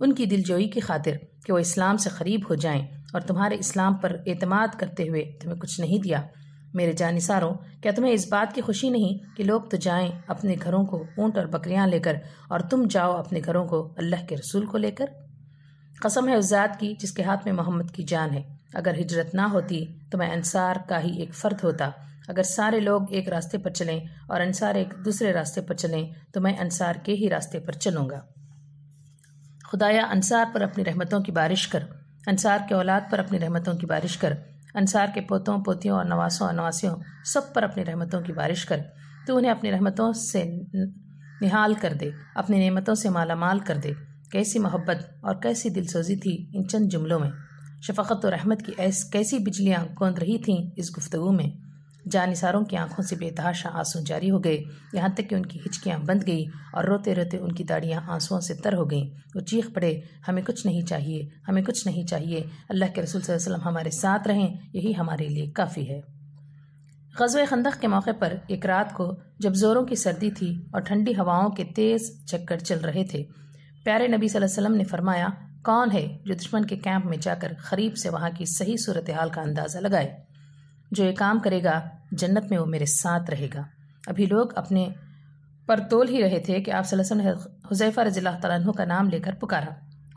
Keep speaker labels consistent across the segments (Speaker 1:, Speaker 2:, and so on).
Speaker 1: ان کی دلجوئی کی خاطر کہ وہ اسلام سے قریب ہو جائیں اور تمہارے اسلام پر اعتماد کرتے ہوئے تمہیں کچھ نہیں دیا۔ میرے جانثاروں، کیا تمہیں اس بات کی خوشی نہیں کہ لوگ تو جائیں اپنے گھروں کو اونٹ اور بکریاں لے کر، اور تم جاؤ اپنے گھروں کو اللہ کے رسول کو لے کر؟ قسم ہے اس ذات کی جس کے ہاتھ میں محمد کی جان ہے، اگر ہجرت نہ ہوتی تو میں انصار کا ہی ایک فرد ہوتا۔ اگر سارے لوگ ایک راستے پر چلیں اور انصار ایک دوسرے راستے پر چلیں تو میں انصار کے ہی راستے پر چلوں گا۔ خدایا انصار پر اپنی رحمتوں کی بارش کر، انصار کے اولاد پر اپنی رحمتوں کی بارش کر، انصار کے پوتوں پوتیوں اور نواسوں اور نواسیوں سب پر اپنی رحمتوں کی بارش کر۔ تو انہیں اپنی رحمتوں سے نہال کر دے، اپنی نعمتوں سے مالا مال کر دے۔ کیسی محبت اور کیسی دلسوزی تھی ان چند جملوں میں، شفقت و رحمت کی کیسی بجلیاں گوند رہی تھیں اس گفتگو میں۔ جانثاروں کی آنکھوں سے بے تحاشا آنسو جاری ہو گئے، یہاں تک کہ ان کی ہچکیاں بند گئی اور روتے روتے ان کی داڑیاں آنسوؤں سے تر ہو گئیں۔ وہ چیخ پڑے، ہمیں کچھ نہیں چاہیے، ہمیں کچھ نہیں چاہیے، اللہ کے رسول صلی اللہ علیہ وسلم ہمارے ساتھ رہیں، یہی ہمارے لیے کافی ہے۔ غزوہ خندق کے موقع پر ایک رات کو جب زوروں کی سردی تھی اور ٹھنڈی ہواؤں کے تیز چکر چل رہے تھے، پیارے نبی صلی اللہ علیہ وسلم نے فرمایا، کون ہے جو دشمن کے کیمپ میں جا کر قریب سے وہاں کی صحیح صورتحال کا اندازہ لگائے؟ جو یہ کام کرے گا جنت میں وہ میرے ساتھ رہے گا۔ ابھی لوگ اپنے پر تول ہی رہے تھے کہ آپ صلی اللہ علیہ وسلم نے حذیفہ رضی اللہ تعالیٰ عنہ کا نام لے کر پکارا،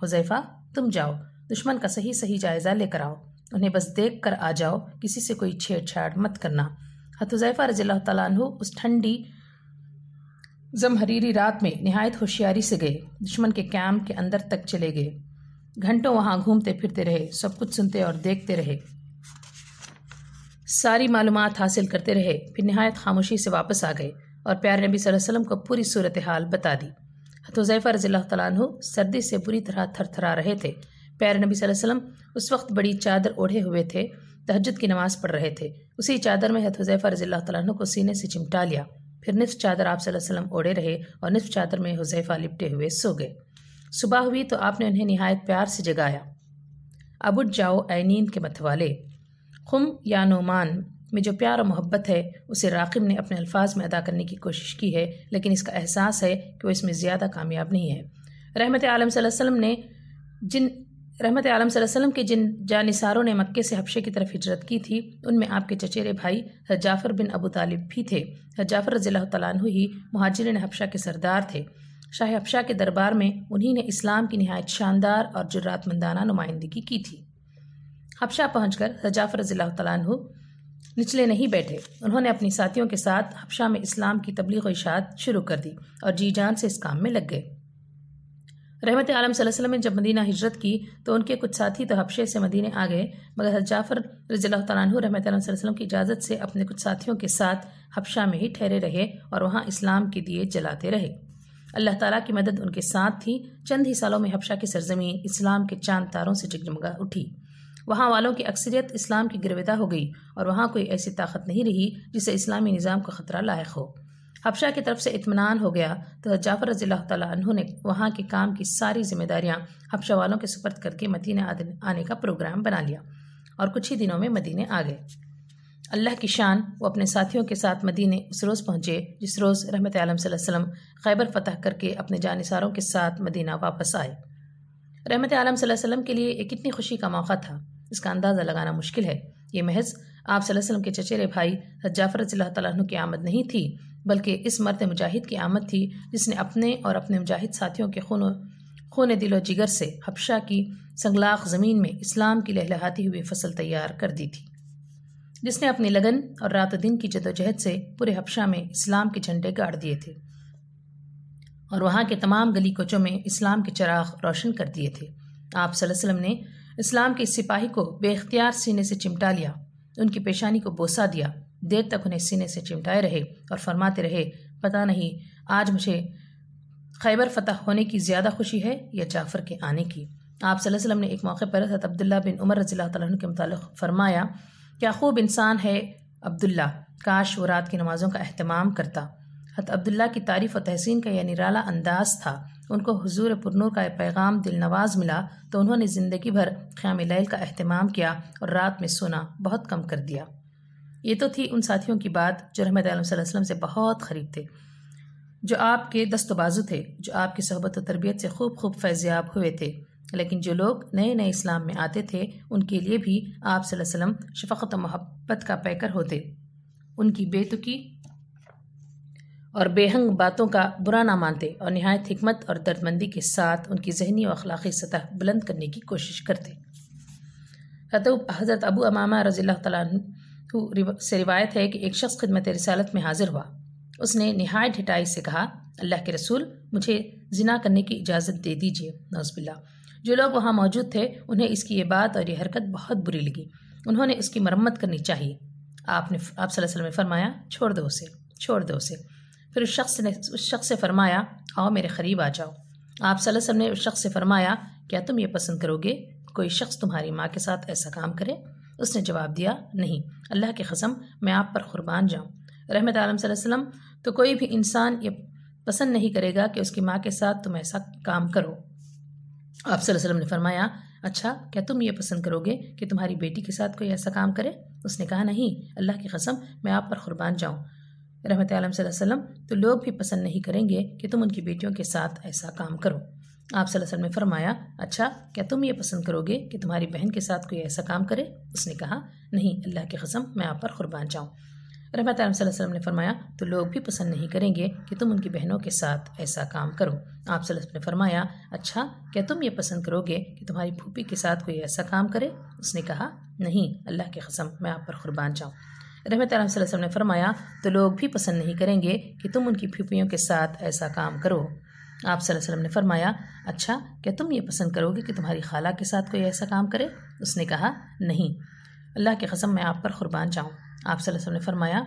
Speaker 1: حذیفہ تم جاؤ دشمن کا صحیح جائزہ لے کر آؤ، انہیں بس دیکھ کر آ جاؤ، کسی سے کوئی چھیڑ چھاڑ مت کرنا۔ حذیفہ رضی اللہ تعالیٰ عنہ اس ٹھنڈی زمہریری رات میں نہایت ہوشیاری سے گئے، دشمن کے کیمپ کے اندر تک چلے گئے، گھنٹوں وہاں گھومتے پھرتے رہے، سب کچھ سنتے اور دیکھتے رہے، ساری معلومات حاصل کرتے رہے، پھر نہایت خاموشی سے واپس آ گئے اور پیارے نبی صلی اللہ علیہ وسلم کو پوری صورتحال بتا دی۔ حذیفہ رضی اللہ تعالیٰ عنہ سردی سے بری طرح تھر تھرا رہے تھے۔ پیارے نبی صلی اللہ علیہ وسلم اس وقت بڑی چادر اوڑھے ہوئے تھے، تہجد کی نماز پڑھ رہے تھے، اسی چادر میں حذیفہ رضی اللہ تعالیٰ عنہ کو سینے سے چمٹا لیا، پھر نصف چادر آپ صلی اللہ علیہ وسلم اوڑھے رہے اور نصف چادر میں حذیفہ لپٹے ہوئے سو گئے۔ صبح ہوئی تو آپ نے انہیں نہایت پیار سے جگایا، اب اٹھ جاؤ اے نیند کے متوالے۔ خم یا نعمان میں جو پیار و محبت ہے اسے راقب نے اپنے الفاظ میں ادا کرنے کی کوشش کی ہے، لیکن اس کا احساس ہے کہ وہ اس میں زیادہ کامیاب نہیں ہے۔ رحمت عالم صلی اللہ علیہ وسلم کے جن جانثاروں نے مکے سے حبشے کی طرف ہجرت کی تھی ان میں آپ کے چچیرے بھائی حضرت جعفر بن ابو طالب بھی تھے۔ حضرت جعفر رضی اللہ تعالیٰ عنہ ہی مہاجرین حبشہ کے سردار تھے۔ شاہ حبشہ کے دربار میں انہی نے اسلام کی نہایت شاندار اور جرات مندانہ نمائندگی کی تھی۔ حبشہ پہنچ کر حضرت جعفر رضی اللہ تعالیٰ عنہ نچلے نہیں بیٹھے، انہوں نے اپنی ساتھیوں کے ساتھ حبشہ میں اسلام کی تبلیغ و اشاعت شروع کر دی اور جی جان سے اس کام میں لگ گئے۔ رحمت عالم صلی اللہ علیہ وسلم نے جب مدینہ ہجرت کی تو ان کے کچھ ساتھی تو حبشے سے مدینے آ گئے، مگر حضرت جعفر رضی اللہ تعالیٰ عنہ رحمت عالم صلی اللہ علیہ وسلم کی اجازت سے اپنے کچھ ساتھیوں کے ساتھ حبشہ میں ہی ٹھہرے رہے اور وہاں اسلام کے دیے جلاتے رہے۔ اللہ تعالیٰ کی مدد ان کے ساتھ تھی، چند ہی سالوں میں حبشہ کی سرزمین اسلام کے چاند تاروں سے جگمگا اٹھی، وہاں والوں کی اکثریت اسلام کی گرویدہ ہو گئی اور وہاں کوئی ایسی طاقت نہیں رہی جسے اسلامی نظام کا خطرہ لاحق ہو۔ حبشہ کی طرف سے اطمینان ہو گیا تو حضرت جعفر رضی اللہ تعالیٰ عنہ نے وہاں کے کام کی ساری ذمہ داریاں حبشہ والوں کے سپرد کر کے مدینے آنے کا پروگرام بنا لیا اور کچھ ہی دنوں میں مدینے آ گئے۔ اللہ کی شان، وہ اپنے ساتھیوں کے ساتھ مدینے اس روز پہنچے جس روز رحمت عالم صلی اللہ علیہ وسلم خیبر فتح کر کے اپنے جانثاروں کے ساتھ مدینہ واپس آئے۔ رحمت عالم صلی اللہ علیہ وسلم کے لیے یہ کتنی خوشی کا موقع تھا، اس کا اندازہ لگانا مشکل ہے۔ یہ محض آپ صلی اللہ علیہ وسلم کے چچیرے بھائی حضرت جعفر رضی اللہ تعالیٰ عنہ کی آمد نہیں تھی، بلکہ اس مرد مجاہد کی آمد تھی جس نے اپنے اور اپنے مجاہد ساتھیوں کے خون دل و جگر سے حبشہ کی سنگلاخ زمین میں اسلام کی لہلہاتی ہوئی فصل تیار کر دی تھی، جس نے اپنی لگن اور رات و دن کی جدوجہد سے پورے حبشہ میں اسلام کے جھنڈے گاڑ دیے تھے اور وہاں کے تمام گلی کوچوں میں اسلام کے چراغ روشن کر دیے تھے۔ آپ صلی اللہ علیہ وسلم نے اسلام کے سپاہی کو بے اختیار سینے سے چمٹا لیا، ان کی پیشانی کو بوسہ دیا، دیر تک انہیں سینے سے چمٹائے رہے اور فرماتے رہے، پتہ نہیں آج مجھے خیبر فتح ہونے کی زیادہ خوشی ہے یا جعفر کے آنے کی۔ آپ صلی اللہ علیہ وسلم نے ایک موقع پر حضرت عبداللہ بن عمر رضی اللہ تعالیٰ عنہ کے متعلق فرمایا، کیا خوب انسان ہے عبداللہ، کاش وہ رات کی نمازوں کا اہتمام کرتا۔ حضرت عبداللہ کی تعریف و تحسین کا یہ نرالا انداز تھا، ان کو حضور پرنور کا پیغام دل نواز ملا تو انہوں نے زندگی بھر قیام لیل کا اہتمام کیا اور رات میں سونا بہت کم کر دیا۔ یہ تو تھی ان ساتھیوں کی بات جو رحمت عالم صلی اللہ علیہ وسلم سے بہت قریب تھے۔ جو آپ کے دست و بازو تھے، جو آپ کی صحبت و تربیت سے خوب فیضیاب ہوئے تھے، لیکن جو لوگ نئے اسلام میں آتے تھے ان کے لیے بھی آپ صلی اللہ علیہ وسلم شفقت و محبت کا پیکر ہوتے، ان کی بے تکی اور بے ہنگ باتوں کا برا نہ مانتے اور نہایت حکمت اور دردمندی کے ساتھ ان کی ذہنی و اخلاقی سطح بلند کرنے کی کوشش کرتے۔ حضرت ابو امامہ رضی اللہ تعالیٰ عنہ سے روایت ہے کہ ایک شخص خدمت رسالت میں حاضر ہوا۔ اس نے نہایت ڈھٹائی سے کہا، اللہ کے رسول، مجھے زنا کرنے کی اجازت دے دیجیے، نعوذ باللہ۔ جو لوگ وہاں موجود تھے انہیں اس کی یہ بات اور یہ حرکت بہت بری لگی، انہوں نے اس کی مرمت کرنی چاہیے۔ آپ صلی اللہ علیہ وسلم نے فرمایا، چھوڑ دو اسے۔ پھر اس شخص سے فرمایا، آؤ میرے قریب آ جاؤ۔ آپ صلی اللہ علیہ وسلم نے اس شخص سے فرمایا، کیا تم یہ پسند کرو گے کوئی شخص تمہاری ماں کے ساتھ ایسا کام کرے؟ اس نے جواب دیا، نہیں، اللہ کی قسم میں آپ پر قربان جاؤں۔ رحمت عالم صلی اللہ علیہ وسلم، تو کوئی بھی انسان یہ پسند نہیں کرے گا کہ اس کی ماں کے ساتھ تم ایسا کام کرو۔ آپ صلی اللہ علیہ وسلم نے فرمایا، اچھا کیا تم یہ پسند کرو گے کہ تمہاری بیٹی کے ساتھ کوئی ایسا کام کرے؟ اس نے کہا، نہیں، اللہ کی قسم میں آپ پر قربان جاؤں۔ رحمت عالم صلی اللہ علیہ وسلم، تو لوگ بھی پسند نہیں کریں گے کہ تم ان کی بیٹیوں کے ساتھ ایسا کام کرو۔ آپ صلی اللہ علیہ وسلم نے فرمایا، اچھا کیا تم یہ پسند کرو گے کہ تمہاری بہن کے ساتھ کوئی ایسا کام کرے؟ اس نے کہا، نہیں، اللہ کی قسم میں آپ پر قربان جاؤں۔ رحمت عالم صلی اللہ علیہ وسلم نے فرمایا، تو لوگ بھی پسند نہیں کریں گے کہ تم ان کی بہنوں کے ساتھ ایسا کام کرو۔ آپ صلی اللہ علیہ وسلم نے فرمایا، اچھا کیا تم یہ پسند کرو گے کہ تمہاری پھوپھی کے ساتھ کوئی ایسا کام کرے؟ اس نے کہا، نہیں، اللہ کی قسم میں آپ پر قربان جاؤں۔ رحمت عالم صلی اللہ علیہ وسلم نے فرمایا، تو لوگ بھی پسند نہیں کریں گے کہ تم ان کی پھوپھیوں کے ساتھ ایسا کام کرو۔ آپ صلی اللہ علیہ وسلم نے فرمایا، اچھا کیا تم یہ پسند کرو گے کہ تمہاری خالہ کے ساتھ کوئی ایسا کام کرے؟ اس نے کہا، نہیں، اللہ کی قسم میں آپ پر قربان جاؤں۔ آپ صلی اللہ علیہ وسلم نے فرمایا،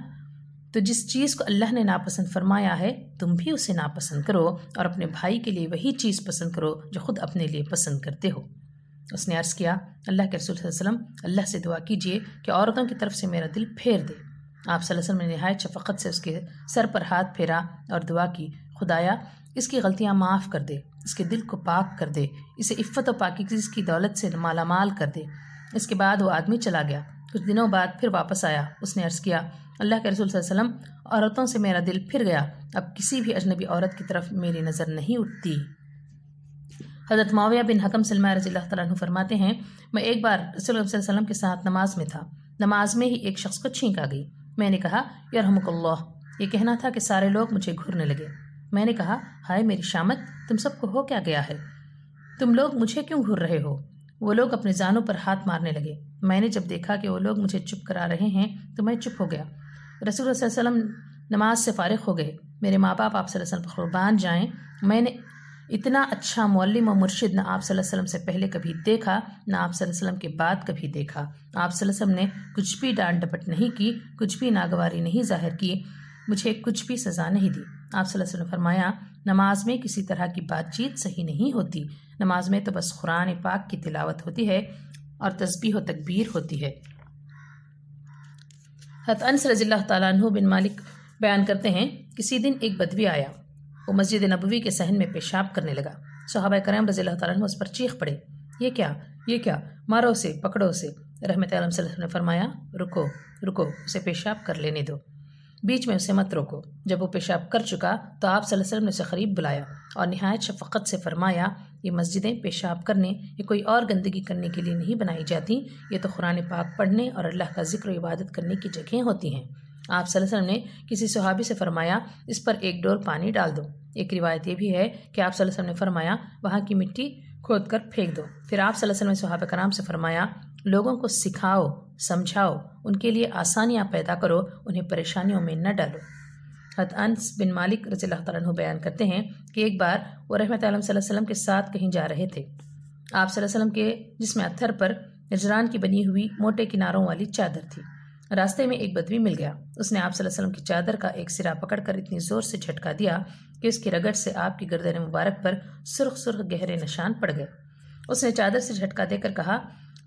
Speaker 1: تو جس چیز کو اللہ نے ناپسند فرمایا ہے تم بھی اسے ناپسند کرو اور اپنے بھائی کے لیے وہی چیز پسند کرو جو خود اپنے لیے پسند کرتے ہو۔ اس نے عرض کیا، اللہ کے رسول صلی اللہ علیہ وسلم، اللہ سے دعا کیجیے کہ عورتوں کی طرف سے میرا دل پھیر دے۔ آپ صلی اللہ علیہ وسلم نے نہایت شفقت سے اس کے سر پر ہاتھ پھیرا اور دعا کی، خدایا اس کی غلطیاں معاف کر دے، اس کے دل کو پاک کر دے، اسے عفت و پاکیزگی کی دولت سے مالا مال کر دے۔ اس کے بعد وہ آدمی چلا گیا۔ کچھ دنوں بعد پھر واپس آیا۔ اس نے عرض کیا، اللہ کے رسول صلی اللہ علیہ وسلم، عورتوں سے میرا دل پھر گیا، اب کسی بھی اجنبی عورت کی طرف میری نظر نہیں اٹھتی۔ حضرت معاویہ بن حکم سلمہ رضی اللہ تعالیٰ عنہ فرماتے ہیں، میں ایک بار رسول اللہ صلی اللہ علیہ وسلم کے ساتھ نماز میں تھا۔ نماز میں ہی ایک شخص کو چھینک آ گئی۔ میں نے کہا، یرحمک اللہ۔ یہ کہنا تھا کہ سارے لوگ مجھے گھورنے لگے۔ میں نے کہا، ہائے میری شامت، تم سب کو ہو کیا گیا ہے؟ تم لوگ مجھے کیوں گھور رہے ہو؟ وہ لوگ اپنے زانوں پر ہاتھ مارنے لگے۔ میں نے جب دیکھا کہ وہ لوگ مجھے چپ کرا رہے ہیں تو میں چپ ہو گیا۔ رسول اللہ صلی اللہ علیہ وسلم نماز سے فارغ ہو گئے۔ میرے ماں باپ آپ صلی اللہ علیہ وسلم پر قربان جائیں، میں نے اتنا اچھا معلم و مرشد نہ آپ صلی اللہ علیہ وسلم سے پہلے کبھی دیکھا، نہ آپ صلی اللہ علیہ وسلم کے بعد کبھی دیکھا۔ آپ صلی اللہ علیہ وسلم نے کچھ بھی ڈانٹ ڈپٹ نہیں کی، کچھ بھی ناگواری نہیں ظاہر کی، مجھے کچھ بھی سزا نہیں دی۔ آپ صلی اللہ علیہ وسلم نے فرمایا، نماز میں کسی طرح کی بات چیت صحیح نہیں ہوتی۔ نماز میں تو بس قرآن پاک کی تلاوت ہوتی ہے اور تسبیح و تکبیر ہوتی ہے۔ حضرت انس رضی اللہ تعالیٰ عنہ بن مالک بیان کرتے ہیں، کسی دن ایک بدوی آیا، وہ مسجد نبوی کے صحن میں پیشاب کرنے لگا۔ صحابہ کرام رضی اللہ تعالیٰ عنہ اس پر چیخ پڑے، یہ کیا، مارو اسے، پکڑو اسے۔ رحمت عالم صلی اللہ علیہ وسلم نے فرمایا، رکو، اسے پیشاب کر لینے دو، بیچ میں اسے مت روکو۔ جب وہ پیشاب کر چکا تو آپ صلی اللہ علیہ وسلم نے اسے قریب بلایا اور نہایت شفقت سے فرمایا، یہ مسجدیں پیشاب کرنے یا کوئی اور گندگی کرنے کے لیے نہیں بنائی جاتی، یہ تو قرآن پاک پڑھنے اور اللہ کا ذکر و عبادت کرنے کی جگہیں ہوتی ہیں۔ آپ صلی اللہ علیہ وسلم نے کسی صحابی سے فرمایا، اس پر ایک ڈول پانی ڈال دو۔ ایک روایت یہ بھی ہے کہ آپ صلی اللہ علیہ وسلم نے فرمایا، وہاں کی مٹی کھود کر پھینک دو۔ پھر آپ صلی اللہ علیہ وسلم نے صحابہ کرام سے فرمایا، لوگوں کو سکھاؤ، سمجھاؤ، ان کے لیے آسانیاں پیدا کرو، انہیں پریشانیوں میں نہ ڈالو۔ حضرت انس بن مالک رضی اللہ تعالیٰ عنہ بیان کرتے ہیں کہ ایک بار وہ رحمت عالم صلی اللہ علیہ وسلم کے ساتھ کہیں جا رہے تھے۔ آپ صلی اللہ علیہ وسلم کے جسم اتھر پر نجران کی بنی ہوئی موٹے کناروں والی چادر تھی۔ راستے میں ایک بدوی مل گیا، اس نے آپ صلی اللہ علیہ وسلم کی چادر کا ایک سرا پکڑ کر اتنی زور سے جھٹکا دیا کہ اس کی رگڑ سے آپ کی گردن مبارک پر سرخ گہرے نشان پڑ گئے۔ اس نے چادر سے جھٹکا دے کر کہا،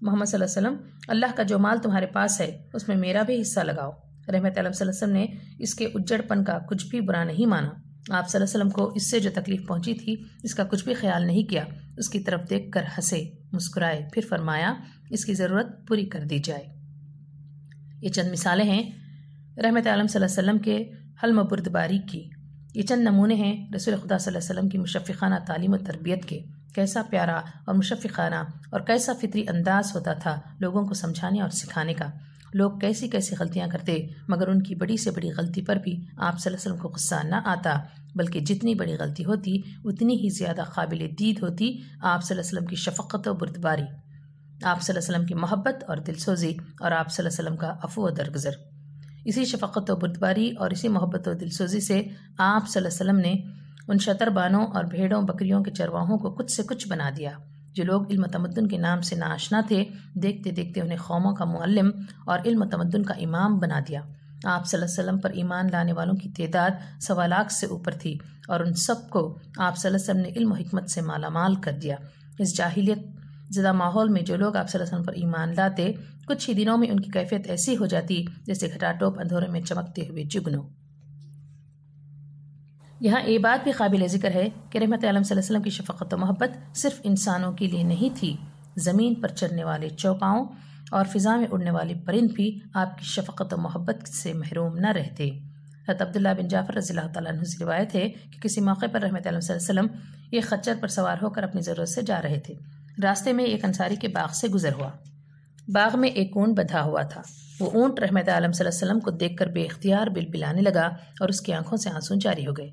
Speaker 1: محمد صلی اللہ علیہ وسلم، اللہ کا جو مال تمہارے پاس ہے اس میں میرا بھی حصہ لگاؤ۔ رحمت عالم صلی اللہ علیہ وسلم نے اس کے اجڑ پن کا کچھ بھی برا نہیں مانا۔ آپ صلی اللہ علیہ وسلم کو اس سے جو تکلیف پہنچی تھی اس کا کچھ بھی خیال نہیں کیا، اس کی طرف دیکھ کر ہنسے، مسکرائے، پھر فرمایا، اس کی ضرورت پوری کر دی جائے۔ یہ چند مثالیں ہیں رحمت عالم صلی اللہ علیہ وسلم کے حلم و بردباری کی۔ یہ چند نمونے ہیں رسول خدا صلی اللہ علیہ وسلم کی مشفقانہ تعلیم و تربیت کے۔ کیسا پیارا اور مشفقانہ اور کیسا فطری انداز ہوتا تھا لوگوں کو سمجھانے اور سکھانے کا۔ لوگ کیسی کیسی غلطیاں کرتے مگر ان کی بڑی سے بڑی غلطی پر بھی آپ صلی اللہ علیہ وسلم کو غصہ نہ آتا، بلکہ جتنی بڑی غلطی ہوتی اتنی ہی زیادہ قابل دید ہوتی آپ صلی اللہ علیہ وسلم کی شفقت و بردباری، آپ صلی اللہ علیہ وسلم کی محبت اور دل سوزی اور آپ صلی اللہ علیہ وسلم کا عفو و درگزر۔ اسی شفقت و بردباری اور اسی محبت و دل سوزی سے آپ صلی اللہ علیہ وسلم نے ان شتر بانوں اور بھیڑوں بکریوں کے چرواہوں کو کچھ سے کچھ بنا دیا۔ جو لوگ علم و تمدن کے نام سے ناآشنا تھے، دیکھتے دیکھتے انہیں قوموں کا معلم اور علم و تمدن کا امام بنا دیا۔ آپ صلی اللہ علیہ وسلم پر ایمان لانے والوں کی تعداد 1.25 لاکھ سے اوپر تھی اور ان سب کو آپ صلی اللہ علیہ وسلم نے علم و حکمت سے مالا مال کر دیا۔ اس جاہلیت زدہ ماحول میں جو لوگ آپ صلی اللہ علیہ وسلم پر ایمان لاتے، کچھ ہی دنوں میں ان کی کیفیت ایسی ہو جاتی جیسے گھٹا ٹوپ اندھورے میں چمکتے ہوئے جگنو۔ یہاں یہ بات بھی قابل ذکر ہے کہ رحمت عالم صلی اللہ علیہ وسلم کی شفقت و محبت صرف انسانوں کے لیے نہیں تھی، زمین پر چلنے والے چوپاؤں اور فضا میں اڑنے والے پرند بھی آپ کی شفقت و محبت سے محروم نہ رہتے۔ حضرت عبداللہ بن جعفر رضی اللہ تعالیٰ عنہ سے روایت ہے کہ کسی موقع پر رحمت عالم صلی اللہ علیہ وسلم ایک خچر پر سوار ہو کر اپنی ضرورت سے جا رہے تھے۔ راستے میں ایک انصاری کے باغ سے گزر ہوا۔ باغ میں ایک اونٹ بندھا ہوا تھا۔ وہ اونٹ رحمت عالم صلی اللہ علیہ وسلم کو دیکھ کر بے اختیار بلبلانے لگا اور اس کی آنکھوں سے آنسو جاری ہو گئے۔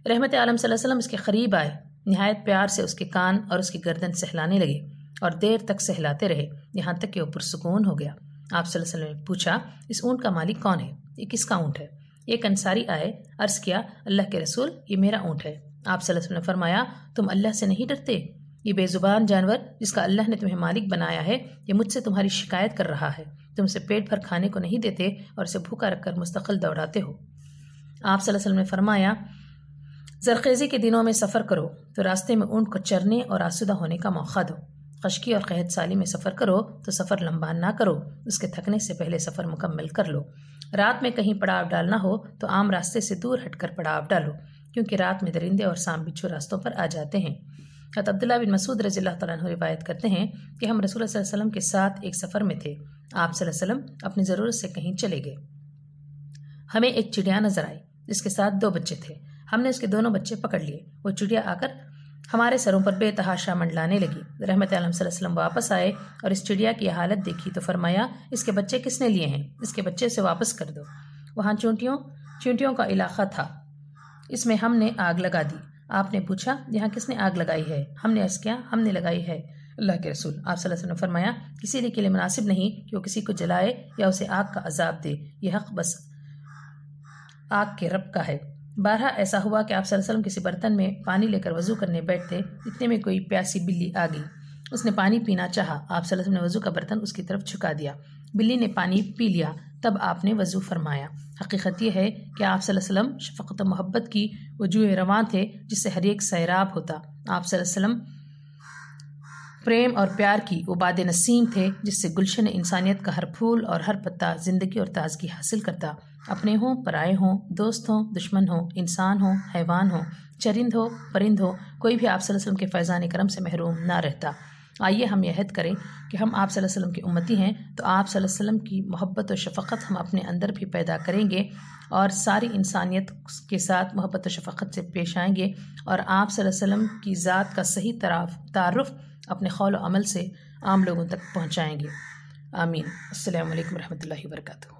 Speaker 1: رحمت عالم صلی اللہ علیہ وسلم اس کے قریب آئے، نہایت پیار سے اس کے کان اور اس کی گردن سہلانے لگے اور دیر تک سہلاتے رہے، یہاں تک کہ وہ پرسکون ہو گیا۔ آپ صلی اللہ علیہ وسلم نے پوچھا، اس اونٹ کا مالک کون ہے؟ یہ کس کا اونٹ ہے؟ ایک انصاری آئے، عرض کیا، اللہ کے رسول، یہ میرا اونٹ ہے۔ آپ صلی اللہ علیہ وسلم نے فرمایا، تم اللہ سے نہیں ڈرتے؟ یہ بے زبان جانور جس کا اللہ نے تمہیں مالک بنایا ہے، یہ مجھ سے تمہاری شکایت کر رہا ہے، تم اسے پیٹ بھر کھانے کو نہیں دیتے اور اسے بھوکا رکھ کر مستقل دوڑاتے ہو۔ آپ صلی اللہ علیہ وسلم نے فرمایا، زرخیزی کے دنوں میں سفر کرو تو راستے میں اونٹ کو چرنے اور آسودہ ہونے کا موقع دو۔ خشکی اور قحط سالی میں سفر کرو تو سفر لمبا نہ کرو، اس کے تھکنے سے پہلے سفر مکمل کر لو۔ رات میں کہیں پڑاؤ ڈالنا ہو تو عام راستے سے دور ہٹ کر پڑاؤ ڈالو، کیونکہ رات میں درندے اور سام بچھو راستوں پر آ جاتے ہیں۔ حضرت عبداللہ بن مسعود رضی اللہ تعالیٰ عنہ روایت کرتے ہیں کہ ہم رسول اللہ صلی اللہ علیہ وسلم کے ساتھ ایک سفر میں تھے۔ آپ صلی اللہ علیہ وسلم اپنی ضرورت سے کہیں چلے گئے۔ ہمیں ایک چڑیا نظر آئی جس کے ساتھ 2 بچے تھے۔ ہم نے اس کے دونوں بچے پکڑ لیے۔ وہ چڑیا آ کر ہمارے سروں پر بے تحاشا منڈلانے لگی۔ رحمت عالم صلی اللہ علیہ وسلم واپس آئے اور اس چڑیا کی حالت دیکھی تو فرمایا، اس کے بچے کس نے لیے ہیں؟ اس کے بچے سے واپس کر دو۔ وہاں چونٹیوں کا علاقہ تھا، اس میں ہم نے آگ لگا دی۔ آپ نے پوچھا، یہاں کس نے آگ لگائی ہے؟ ہم نے عرض کیا، ہم نے لگائی ہے اللہ کے رسول۔ آپ صلی اللہ علیہ وسلم نے فرمایا، کسی کے لیے مناسب نہیں کہ وہ کسی کو جلائے یا اسے آگ کا عذاب دے، یہ حق بس آگ کے رب کا ہے۔ بارہا ایسا ہوا کہ آپ صلی اللہ علیہ وسلم کسی برتن میں پانی لے کر وضو کرنے بیٹھتے، اتنے میں کوئی پیاسی بلی آ گئی۔ اس نے پانی پینا چاہا، آپ صلی اللہ علیہ وسلم نے وضو کا برتن اس کی طرف جھکا دیا۔ بلی نے پانی پی لیا، تب آپ نے وضو فرمایا۔ حقیقت یہ ہے کہ آپ صلی اللہ علیہ وسلم شفقت و محبت کی وجوہ رواں تھے جس سے ہر ایک سیراب ہوتا۔ آپ صلی اللہ علیہ وسلم پریم اور پیار کی وہ باد نسیم تھے جس سے گلشن انسانیت کا ہر پھول اور ہر پتا زندگی اور تازگی حاصل کرتا۔ اپنے ہوں، پرائے ہوں، دوست ہوں، دشمن ہوں، انسان ہوں، حیوان ہوں، چرند ہو، پرند ہو، کوئی بھی آپ صلی اللہ علیہ وسلم کے فیضان کرم سے محروم نہ رہتا۔ آئیے ہم یہ عہد کریں کہ ہم آپ صلی اللہ علیہ وسلم کی امتی ہیں تو آپ صلی اللہ علیہ وسلم کی محبت و شفقت ہم اپنے اندر بھی پیدا کریں گے اور ساری انسانیت کے ساتھ محبت و شفقت سے پیش آئیں گے اور آپ صلی اللہ علیہ وسلم کی ذات کا صحیح تعارف اپنے قول و عمل سے عام لوگوں تک پہنچائیں گے۔ آمین۔ السلام علیکم ورحمۃ اللہ وبرکاتہ۔